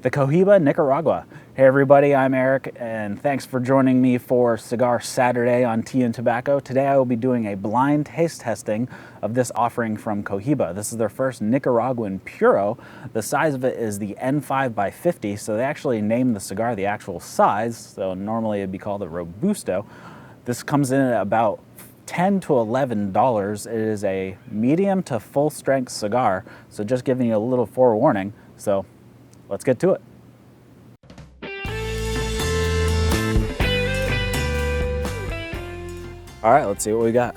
the Cohiba Nicaragua. Hey everybody, I'm Eric, and thanks for joining me for Cigar Saturday on Tea and Tobacco. Today I will be doing a blind taste testing of this offering from Cohiba. This is their first Nicaraguan Puro. The size of it is the N5 by 50, so they actually named the cigar the actual size, so normally it'd be called a Robusto. This comes in at about $10 to $11. It is a medium to full strength cigar, so just giving you a little forewarning. So let's get to it. All right, let's see what we got.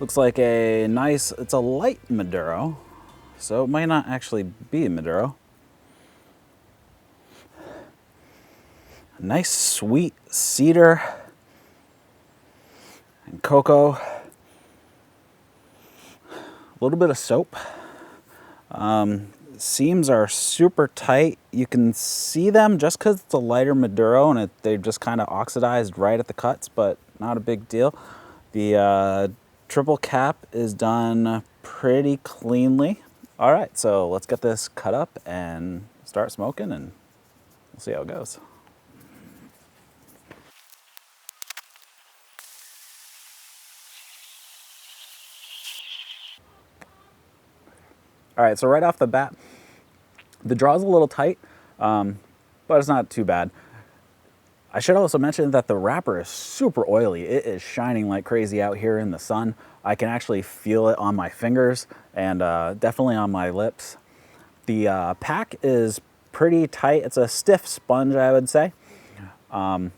Looks like a nice, it's a light Maduro, so it might not actually be a Maduro. A nice sweet cedar and cocoa. A little bit of soap. Seams are super tight. You can see them just because it's a lighter Maduro and they've just kind of oxidized right at the cuts, but not a big deal. The triple cap is done pretty cleanly. All right, so let's get this cut up and start smoking, and we'll see how it goes. All right, so right off the bat, the draw's a little tight, but it's not too bad. I should also mention that the wrapper is super oily. It is shining like crazy out here in the sun. I can actually feel it on my fingers and definitely on my lips. The pack is pretty tight. It's a stiff sponge, I would say. And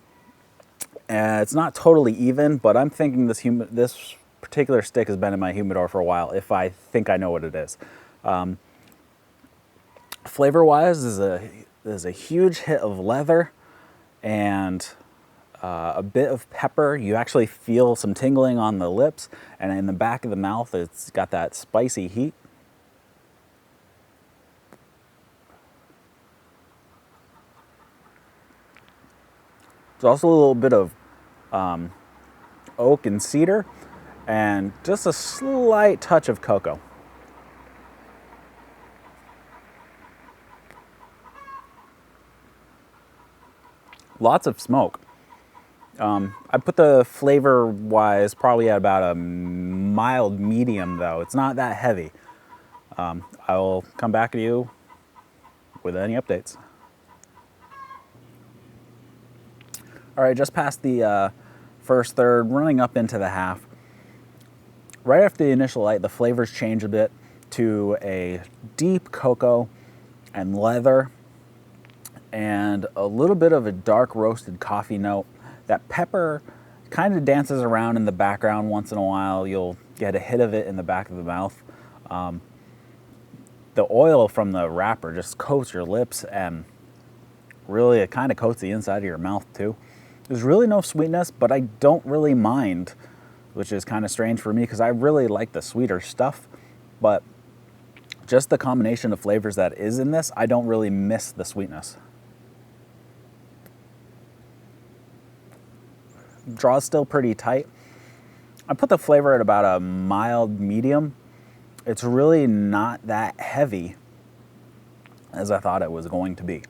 it's not totally even, but I'm thinking this particular stick has been in my humidor for a while, if I think I know what it is. Flavor-wise, there's a huge hit of leather and a bit of pepper. You actually feel some tingling on the lips, and in the back of the mouth, it's got that spicy heat. There's also a little bit of oak and cedar, and just a slight touch of cocoa. Lots of smoke. I put the flavor-wise probably at about a mild medium, though. It's not that heavy. I will come back to you with any updates. All right, just past the first third, running up into the half. Right after the initial light, the flavors change a bit to a deep cocoa and leather, and a little bit of a dark roasted coffee note. That pepper kind of dances around in the background once in a while. You'll get a hit of it in the back of the mouth. The oil from the wrapper just coats your lips, and really it kind of coats the inside of your mouth too. There's really no sweetness, but I don't really mind, which is kind of strange for me because I really like the sweeter stuff, but just the combination of flavors that is in this, I don't really miss the sweetness. Draw's still pretty tight. I put the flavor at about a mild medium. It's really not that heavy as I thought it was going to be.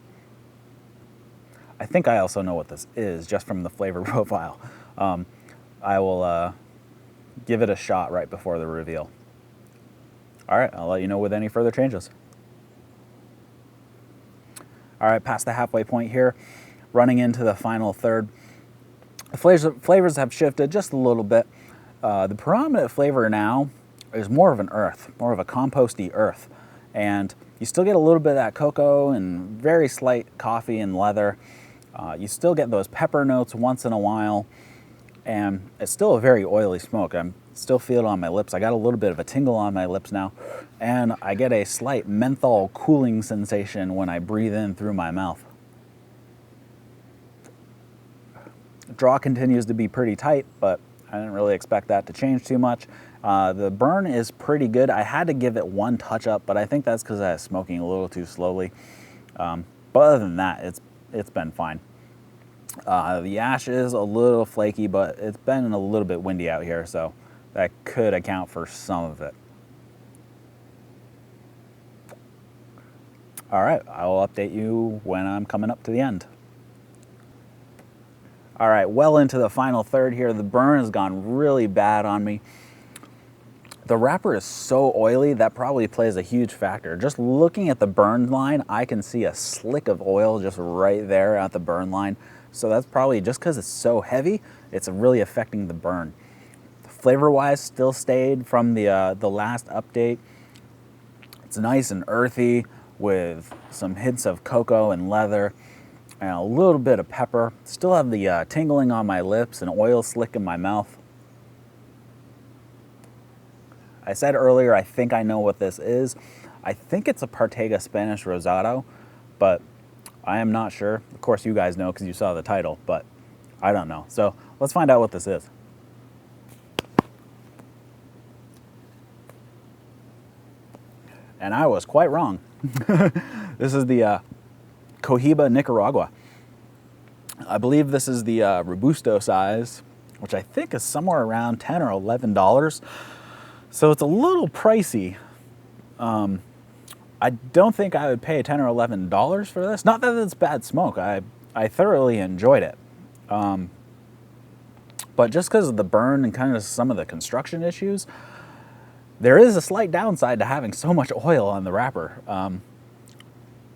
I think I also know what this is just from the flavor profile. I will give it a shot right before the reveal. All right, I'll let you know with any further changes. All right, past the halfway point here, running into the final third. The flavors have shifted just a little bit. The predominant flavor now is more of an earth, more of a composty earth. And you still get a little bit of that cocoa and very slight coffee and leather. You still get those pepper notes once in a while. And it's still a very oily smoke. I still feel it on my lips. I got a little bit of a tingle on my lips now. And I get a slight menthol cooling sensation when I breathe in through my mouth. Draw continues to be pretty tight, but I didn't really expect that to change too much. The burn is pretty good. I had to give it one touch up, but I think that's because I was smoking a little too slowly. But other than that, it's been fine. The ash is a little flaky, but it's been a little bit windy out here, so that could account for some of it. All right, I will update you when I'm coming up to the end. All right, well into the final third here. The burn has gone really bad on me. The wrapper is so oily, that probably plays a huge factor. Just looking at the burn line, I can see a slick of oil just right there at the burn line. So that's probably just because it's so heavy, it's really affecting the burn. Flavor-wise, still stayed from the last update. It's nice and earthy with some hints of cocoa and leather and a little bit of pepper. Still have the tingling on my lips and oil slick in my mouth. I said earlier, I think I know what this is. I think it's a Partega Spanish Rosado, but I am not sure. Of course, you guys know because you saw the title, but I don't know. So let's find out what this is. And I was quite wrong. This is the Cohiba Nicaragua. I believe this is the Robusto size, which I think is somewhere around $10 or $11. So it's a little pricey. I don't think I would pay $10 or $11 for this. Not that it's bad smoke. I thoroughly enjoyed it. But just because of the burn and kind of some of the construction issues, there is a slight downside to having so much oil on the wrapper.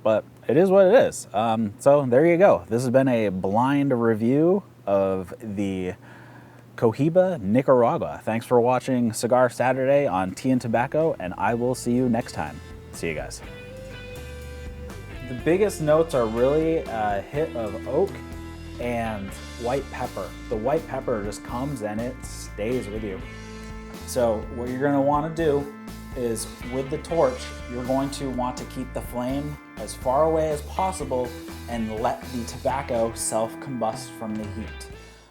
But it is what it is. So there you go. This has been a blind review of the Cohiba Nicaragua. Thanks for watching Cigar Saturday on Tea and Tobacco, and I will see you next time. See you guys. The biggest notes are really a hit of oak and white pepper. The white pepper just comes and it stays with you. So what you're gonna wanna do is with the torch, you're going to want to keep the flame as far away as possible and let the tobacco self-combust from the heat.